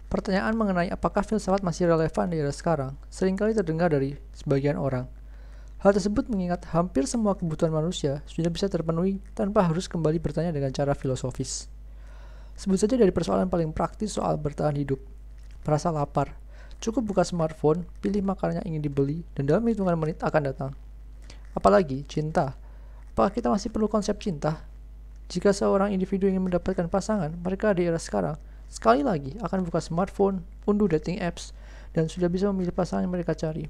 Pertanyaan mengenai apakah filsafat masih relevan di era sekarang seringkali terdengar dari sebagian orang. Hal tersebut mengingat hampir semua kebutuhan manusia sudah bisa terpenuhi tanpa harus kembali bertanya dengan cara filosofis. Sebut saja dari persoalan paling praktis soal bertahan hidup. Merasa lapar, cukup buka smartphone, pilih makanan yang ingin dibeli, dan dalam hitungan menit akan datang. Apalagi cinta. Apakah kita masih perlu konsep cinta? Jika seorang individu ingin mendapatkan pasangan, mereka di era sekarang sekali lagi akan buka smartphone, unduh dating apps, dan sudah bisa memilih pasangan yang mereka cari.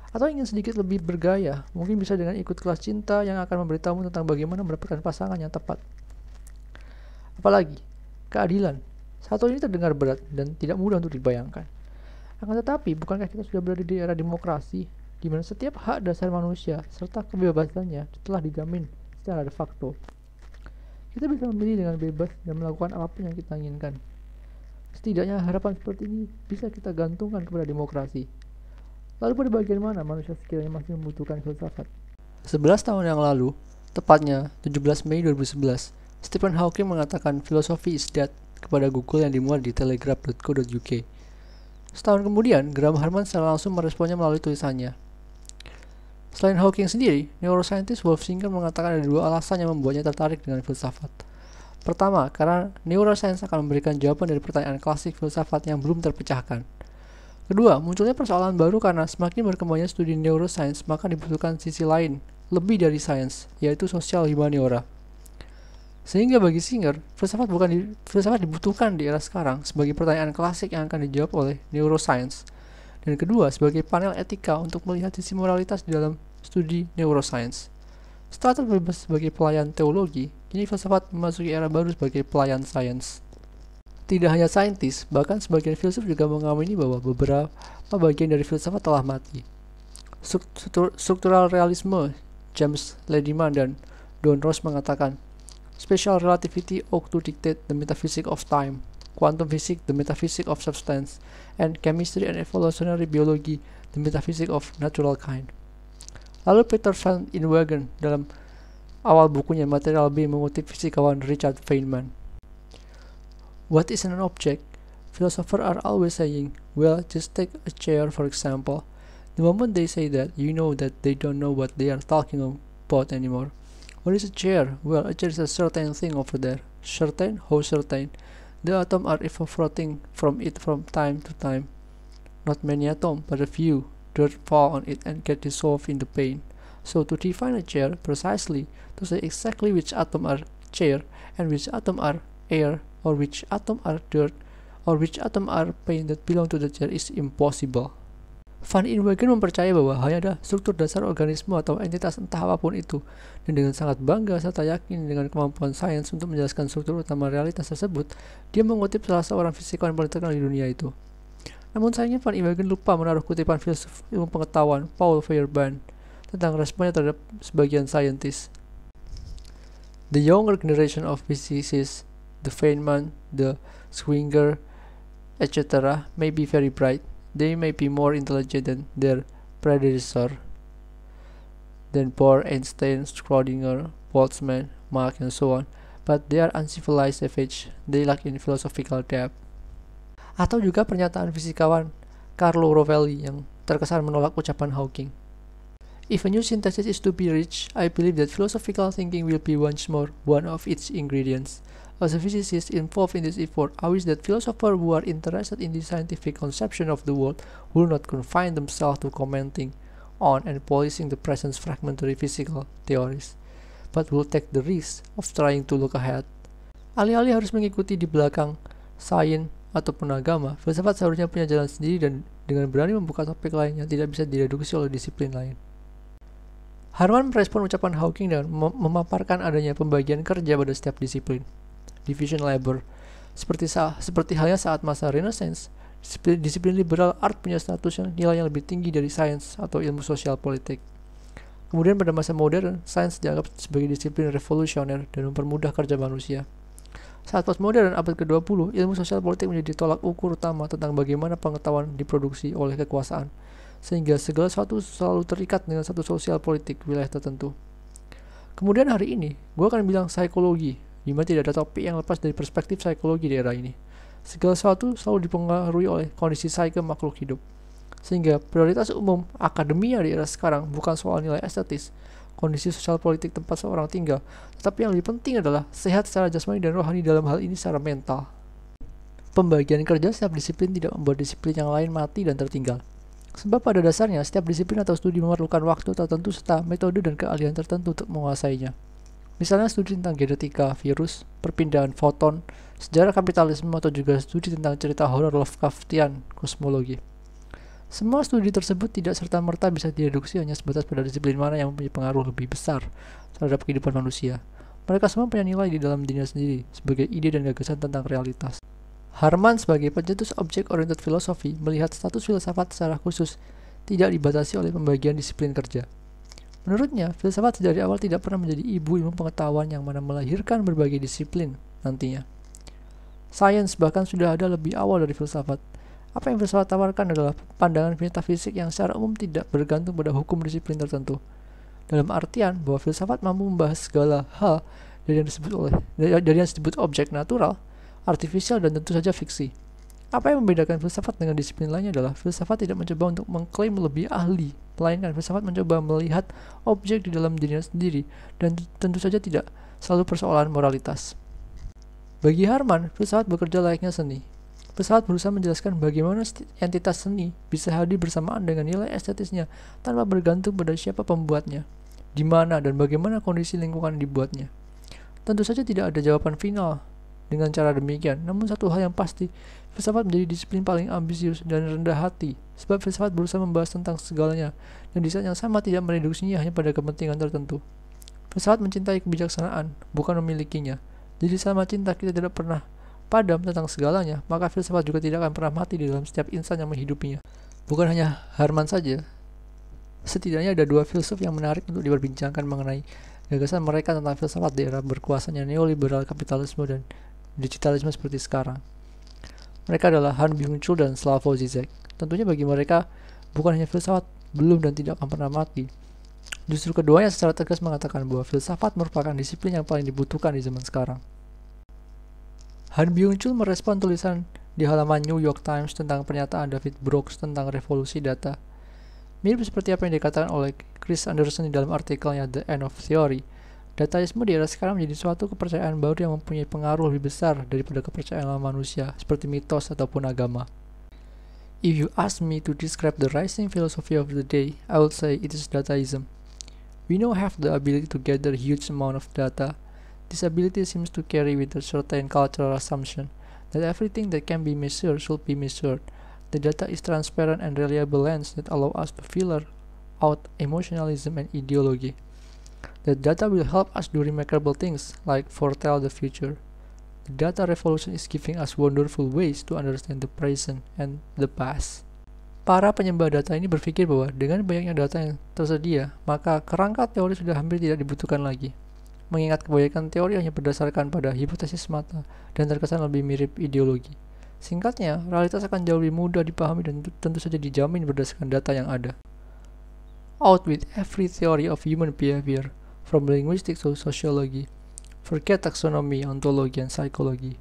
Atau ingin sedikit lebih bergaya, mungkin bisa dengan ikut kelas cinta yang akan memberitahu tentang bagaimana mendapatkan pasangan yang tepat. Apalagi, keadilan. Satu ini terdengar berat dan tidak mudah untuk dibayangkan. Akan tetapi, bukankah kita sudah berada di era demokrasi, di mana setiap hak dasar manusia serta kebebasannya telah dijamin secara de facto? Kita bisa memilih dengan bebas dan melakukan apapun yang kita inginkan. Setidaknya harapan seperti ini bisa kita gantungkan kepada demokrasi. Lalu pada bagian mana manusia sekiranya masih membutuhkan filsafat? 11 tahun yang lalu, tepatnya 17 Mei 2011, Stephen Hawking mengatakan filosofi is dead kepada Google yang dimuat di telegraph.co.uk. Setahun kemudian, Graham Harman secara langsung meresponnya melalui tulisannya. Selain Hawking sendiri, neuroscientist Wolf Singer mengatakan ada dua alasan yang membuatnya tertarik dengan filsafat. Pertama, karena neuroscience akan memberikan jawaban dari pertanyaan klasik filsafat yang belum terpecahkan. Kedua, munculnya persoalan baru karena semakin berkembangnya studi neuroscience, maka dibutuhkan sisi lain, lebih dari sains, yaitu sosial humaniora. Sehingga bagi Singer, filsafat dibutuhkan di era sekarang sebagai pertanyaan klasik yang akan dijawab oleh neuroscience. Dan kedua, sebagai panel etika untuk melihat sisi moralitas di dalam studi neuroscience. Setelah terbebas sebagai pelayan teologi, kini filsafat memasuki era baru sebagai pelayan sains. Tidak hanya saintis, bahkan sebagian filsuf juga mengamini bahwa beberapa bagian dari filsafat telah mati. Struktural realisme, James Lediman dan Don Ross mengatakan, special relativity ought to dictate the metaphysics of time, quantum physics the metaphysics of substance, and chemistry and evolutionary biology the metaphysics of natural kind. Lalu Peter van Inwagen dalam awal bukunya Material B mengutip fisikawan Richard Feynman. What is an object? Philosophers are always saying, well, just take a chair for example. The moment they say that, you know that they don't know what they are talking about anymore. What is a chair? Well, a chair is a certain thing over there. Certain? How certain? The atoms are evaporating from it from time to time. Not many atoms, but a few. Dirt fall on it and get dissolved in the paint. So to define a chair precisely, to say exactly which atom are chair and which atom are air, or which atom are dirt, or which atom are paint that belong to the chair is impossible. Van Inwagen mempercayai bahwa hanya ada struktur dasar organisme atau entitas entah apapun itu, dan dengan sangat bangga serta yakin dengan kemampuan sains untuk menjelaskan struktur utama realitas tersebut, dia mengutip salah seorang fisikawan paling terkenal di dunia itu. Namun sayangnya Van Inwagen lupa menaruh kutipan filsuf ilmu pengetahuan Paul Feyerabend tentang responnya terhadap sebagian saintis. The younger generation of physicists, the Feynman, the Schwinger, etc., may be very bright. They may be more intelligent than their predecessor, than Bohr, Einstein, Schrödinger, Boltzmann, Mach, and so on, but they are uncivilized savage. They lack in philosophical depth. Atau juga pernyataan fisikawan Carlo Rovelli yang terkesan menolak ucapan Hawking. If a new synthesis is to be reached, I believe that philosophical thinking will be once more one of its ingredients. As a physicist involved in this effort, I wish that philosophers who are interested in the scientific conception of the world will not confine themselves to commenting on and polishing the present fragmentary physical theories, but will take the risk of trying to look ahead. Alih-alih harus mengikuti di belakang sains ataupun agama, filsafat seharusnya punya jalan sendiri dan dengan berani membuka topik lain yang tidak bisa direduksi oleh disiplin lain. Harman merespon ucapan Hawking dengan memaparkan adanya pembagian kerja pada setiap disiplin. Division labor. Seperti halnya saat masa Renaissance, disiplin liberal art punya status yang nilai yang lebih tinggi dari sains atau ilmu sosial politik. Kemudian pada masa modern, sains dianggap sebagai disiplin revolusioner dan mempermudah kerja manusia. Saat postmodern abad ke-20, ilmu sosial politik menjadi tolak ukur utama tentang bagaimana pengetahuan diproduksi oleh kekuasaan, sehingga segala sesuatu selalu terikat dengan satu sosial politik wilayah tertentu. Kemudian hari ini, gue akan bilang psikologi, di mana tidak ada topik yang lepas dari perspektif psikologi di era ini. Segala sesuatu selalu dipengaruhi oleh kondisi psike makhluk hidup. Sehingga prioritas umum akademia di era sekarang bukan soal nilai estetis, kondisi sosial politik tempat seorang tinggal, tetapi yang lebih penting adalah sehat secara jasmani dan rohani, dalam hal ini secara mental. Pembagian kerja setiap disiplin tidak membuat disiplin yang lain mati dan tertinggal. Sebab pada dasarnya setiap disiplin atau studi memerlukan waktu tertentu serta metode dan keahlian tertentu untuk menguasainya. Misalnya studi tentang genetika, virus, perpindahan foton, sejarah kapitalisme, atau juga studi tentang cerita horor Lovecraftian, kosmologi. Semua studi tersebut tidak serta-merta bisa direduksi hanya sebatas pada disiplin mana yang mempunyai pengaruh lebih besar terhadap kehidupan manusia. Mereka semua punya nilai di dalam dirinya sendiri sebagai ide dan gagasan tentang realitas. Harman sebagai pencetus object-oriented philosophy melihat status filsafat secara khusus tidak dibatasi oleh pembagian disiplin kerja. Menurutnya, filsafat dari awal tidak pernah menjadi ibu ilmu pengetahuan yang mana melahirkan berbagai disiplin nantinya. Sains bahkan sudah ada lebih awal dari filsafat. Apa yang filsafat tawarkan adalah pandangan metafisik yang secara umum tidak bergantung pada hukum disiplin tertentu. Dalam artian bahwa filsafat mampu membahas segala hal dari yang disebut objek natural, artifisial, dan tentu saja fiksi. Apa yang membedakan filsafat dengan disiplin lainnya adalah filsafat tidak mencoba untuk mengklaim lebih ahli, melainkan filsafat mencoba melihat objek di dalam dirinya sendiri, dan tentu saja tidak selalu persoalan moralitas. Bagi Harman, filsafat bekerja layaknya seni. Filsafat berusaha menjelaskan bagaimana entitas seni bisa hadir bersamaan dengan nilai estetisnya tanpa bergantung pada siapa pembuatnya, di mana dan bagaimana kondisi lingkungan dibuatnya. Tentu saja tidak ada jawaban final dengan cara demikian, namun satu hal yang pasti, filsafat menjadi disiplin paling ambisius dan rendah hati, sebab filsafat berusaha membahas tentang segalanya, dan di saat yang sama tidak mereduksinya hanya pada kepentingan tertentu. Filsafat mencintai kebijaksanaan, bukan memilikinya. Jadi sama cinta kita tidak pernah padam tentang segalanya, maka filsafat juga tidak akan pernah mati di dalam setiap insan yang menghidupinya. Bukan hanya Harman saja, setidaknya ada dua filsuf yang menarik untuk diperbincangkan mengenai gagasan mereka tentang filsafat di era berkuasanya neoliberal kapitalisme dan digitalisme seperti sekarang. Mereka adalah Han Byung-chul dan Slavoj Zizek. Tentunya bagi mereka, bukan hanya filsafat belum dan tidak akan pernah mati. Justru keduanya secara tegas mengatakan bahwa filsafat merupakan disiplin yang paling dibutuhkan di zaman sekarang. Han Byung-chul merespon tulisan di halaman New York Times tentang pernyataan David Brooks tentang revolusi data. Mirip seperti apa yang dikatakan oleh Chris Anderson di dalam artikelnya The End of Theory. Dataisme di era sekarang menjadi suatu kepercayaan baru yang mempunyai pengaruh lebih besar daripada kepercayaan lama manusia, seperti mitos ataupun agama. If you ask me to describe the rising philosophy of the day, I would say it is dataism. We now have the ability to gather huge amount of data. This ability seems to carry with a certain cultural assumption that everything that can be measured should be measured. The data is transparent and reliable lens that allow us to filter out emotionalism and ideology. The data will help us do remarkable things like foretell the future. The data revolution is giving us wonderful ways to understand the present and the past. Para penyembah data ini berpikir bahwa dengan banyaknya data yang tersedia, maka kerangka teori sudah hampir tidak dibutuhkan lagi. Mengingat kebanyakan teori hanya berdasarkan pada hipotesis semata dan terkesan lebih mirip ideologi. Singkatnya, realitas akan jauh lebih mudah dipahami dan tentu saja dijamin berdasarkan data yang ada. Out with every theory of human behavior, from linguistics to sociology. Forget taxonomy, ontology, and psychology.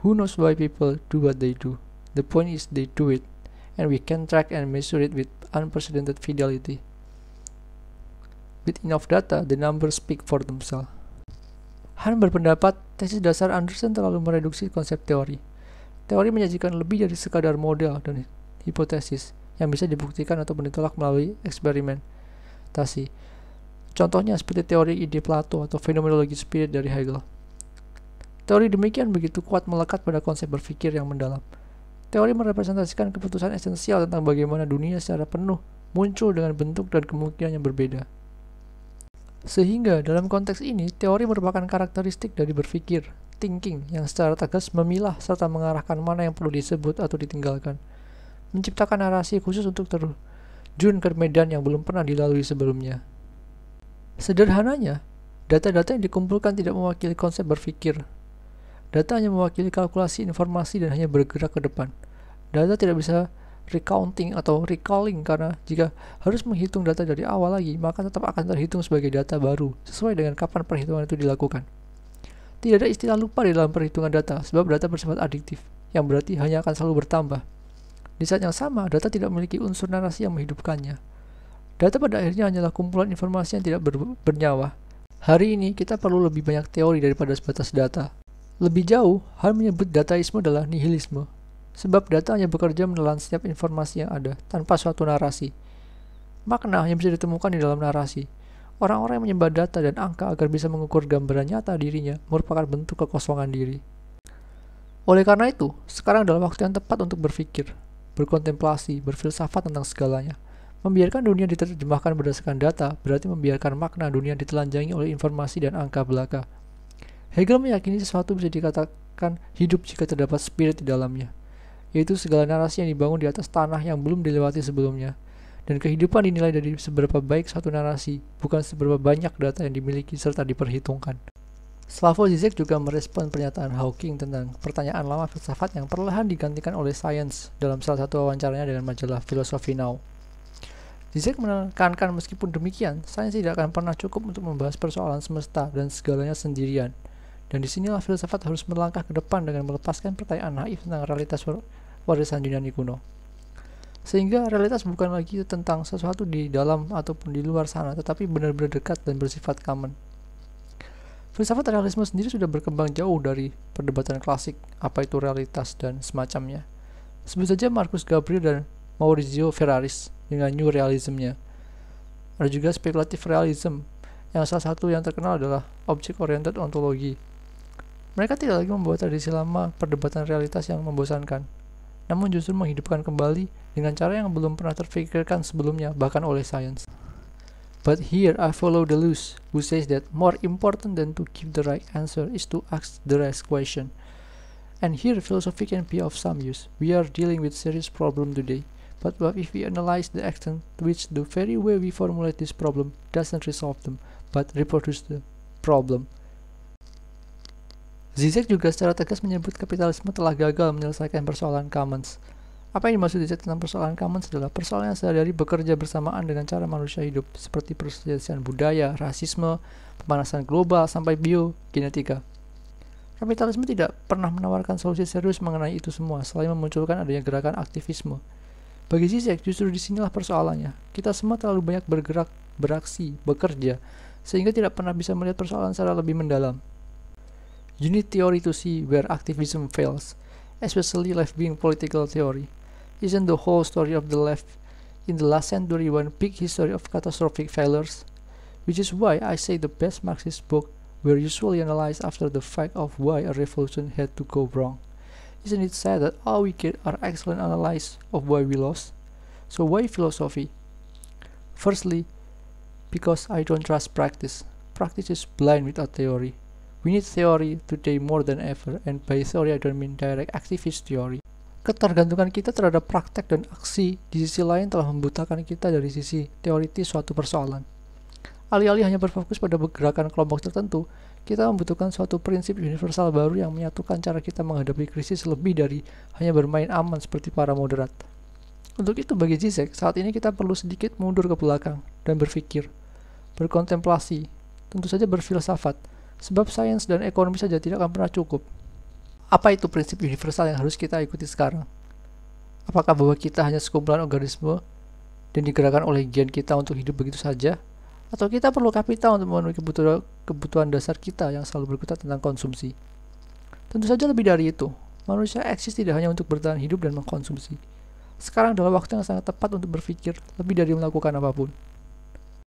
Who knows why people do what they do? The point is they do it, and we can track and measure it with unprecedented fidelity. With enough data, the numbers speak for themselves. Han berpendapat tesis dasar Anderson terlalu mereduksi konsep teori. Teori menyajikan lebih dari sekadar model dan hipotesis yang bisa dibuktikan atau ditolak melalui eksperimentasi. Contohnya seperti teori ide Plato atau fenomenologi spirit dari Hegel. Teori demikian begitu kuat melekat pada konsep berpikir yang mendalam. Teori merepresentasikan keputusan esensial tentang bagaimana dunia secara penuh muncul dengan bentuk dan kemungkinan yang berbeda. Sehingga dalam konteks ini, teori merupakan karakteristik dari berpikir, thinking, yang secara tegas memilah serta mengarahkan mana yang perlu disebut atau ditinggalkan. Menciptakan narasi khusus untuk terjun ke medan yang belum pernah dilalui sebelumnya. Sederhananya, data-data yang dikumpulkan tidak mewakili konsep berpikir. Data hanya mewakili kalkulasi informasi dan hanya bergerak ke depan. Data tidak bisa recounting atau recalling karena jika harus menghitung data dari awal lagi, maka tetap akan terhitung sebagai data baru sesuai dengan kapan perhitungan itu dilakukan. Tidak ada istilah lupa di dalam perhitungan data sebab data bersifat adiktif. yang berarti hanya akan selalu bertambah. Di saat yang sama, data tidak memiliki unsur narasi yang menghidupkannya. Data pada akhirnya hanyalah kumpulan informasi yang tidak bernyawa. Hari ini, kita perlu lebih banyak teori daripada sebatas data. Lebih jauh, hal menyebut dataisme adalah nihilisme. Sebab data hanya bekerja menelan setiap informasi yang ada, tanpa suatu narasi. Makna yang bisa ditemukan di dalam narasi. Orang-orang yang menyembah data dan angka agar bisa mengukur gambaran nyata dirinya merupakan bentuk kekosongan diri. Oleh karena itu, sekarang adalah waktu yang tepat untuk berpikir, berkontemplasi, berfilsafat tentang segalanya. Membiarkan dunia diterjemahkan berdasarkan data berarti membiarkan makna dunia ditelanjangi oleh informasi dan angka belaka. Hegel meyakini sesuatu bisa dikatakan hidup jika terdapat spirit di dalamnya, yaitu segala narasi yang dibangun di atas tanah yang belum dilewati sebelumnya. Dan kehidupan dinilai dari seberapa baik satu narasi, bukan seberapa banyak data yang dimiliki serta diperhitungkan. Slavoj Žižek juga merespon pernyataan Hawking tentang pertanyaan lama filsafat yang perlahan digantikan oleh sains dalam salah satu wawancaranya dengan majalah Philosophy Now. Žižek menekankan meskipun demikian, sains tidak akan pernah cukup untuk membahas persoalan semesta dan segalanya sendirian. Dan disinilah filsafat harus melangkah ke depan dengan melepaskan pertanyaan naif tentang realitas warisan Yunani kuno. Sehingga realitas bukan lagi tentang sesuatu di dalam ataupun di luar sana, tetapi benar-benar dekat dan bersifat common. Filsafat realisme sendiri sudah berkembang jauh dari perdebatan klasik, apa itu realitas dan semacamnya. Sebut saja Marcus Gabriel dan Maurizio Ferraris dengan New Realism-nya. Ada juga Speculative Realism, yang salah satu yang terkenal adalah Object-Oriented Ontology. Mereka tidak lagi membawa tradisi lama perdebatan realitas yang membosankan, namun justru menghidupkan kembali dengan cara yang belum pernah terfikirkan sebelumnya, bahkan oleh sains. But here I follow Deleuze, who says that more important than to give the right answer is to ask the right question. And here philosophy can be of some use. We are dealing with serious problem today. But what if we analyze the extent to which the very way we formulate this problem doesn't resolve them, but reproduce the problem? Zizek juga secara tegas menyebut kapitalisme telah gagal menyelesaikan persoalan commons. Apa yang dimaksud Zizek tentang persoalan commons adalah persoalan yang sehari-hari bekerja bersamaan dengan cara manusia hidup, seperti perselisihan budaya, rasisme, pemanasan global, sampai biogenetika. Kapitalisme tidak pernah menawarkan solusi serius mengenai itu semua, selain memunculkan adanya gerakan aktivisme. Bagi Zizek, justru disinilah persoalannya. Kita semua terlalu banyak bergerak, beraksi, bekerja, sehingga tidak pernah bisa melihat persoalan secara lebih mendalam. You need theory to see where activism fails, especially left-wing political theory. Isn't the whole story of the left in the last century one big history of catastrophic failures? Which is why I say the best Marxist book were usually analyzed after the fact of why a revolution had to go wrong. Isn't it sad that all we get are excellent analyses of why we lost? So why philosophy? Firstly, because I don't trust practice. Practice is blind without theory. We need theory today more than ever, and by theory I don't mean direct activist theory. Ketergantungan kita terhadap praktek dan aksi di sisi lain telah membutakan kita dari sisi teoritis suatu persoalan. Alih-alih hanya berfokus pada gerakan kelompok tertentu, kita membutuhkan suatu prinsip universal baru yang menyatukan cara kita menghadapi krisis lebih dari hanya bermain aman seperti para moderat. Untuk itu bagi Zizek, saat ini kita perlu sedikit mundur ke belakang dan berpikir, berkontemplasi, tentu saja berfilsafat, sebab sains dan ekonomi saja tidak akan pernah cukup. Apa itu prinsip universal yang harus kita ikuti sekarang? Apakah bahwa kita hanya sekumpulan organisme dan digerakkan oleh gen kita untuk hidup begitu saja? Atau kita perlu kapital untuk memenuhi kebutuhan dasar kita yang selalu berkutat tentang konsumsi? Tentu saja lebih dari itu. Manusia eksis tidak hanya untuk bertahan hidup dan mengkonsumsi. Sekarang adalah waktu yang sangat tepat untuk berpikir lebih dari melakukan apapun.